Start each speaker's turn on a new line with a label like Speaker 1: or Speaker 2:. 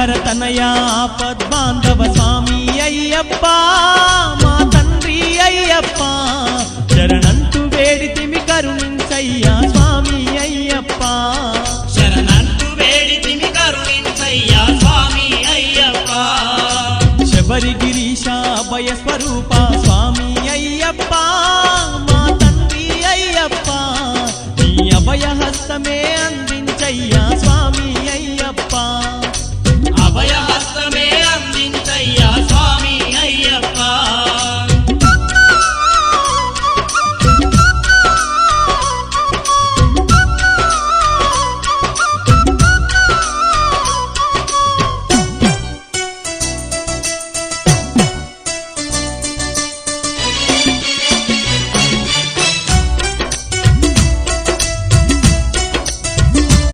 Speaker 1: హరిహర తనయా ఆపద్బాంధవ స్వామి అయ్యప్ప మా తండ్రి అయ్యప్ప శరణంటూ వేడితిమి కరుణించయ్యా స్వామి అయ్యప్ప
Speaker 2: శరణంటూ వేడితిమి కరుణించయ్యా స్వామి అయ్యప్ప
Speaker 1: శబరిగిరీశ అభయ స్వరూప స్వామి అయ్యప్ప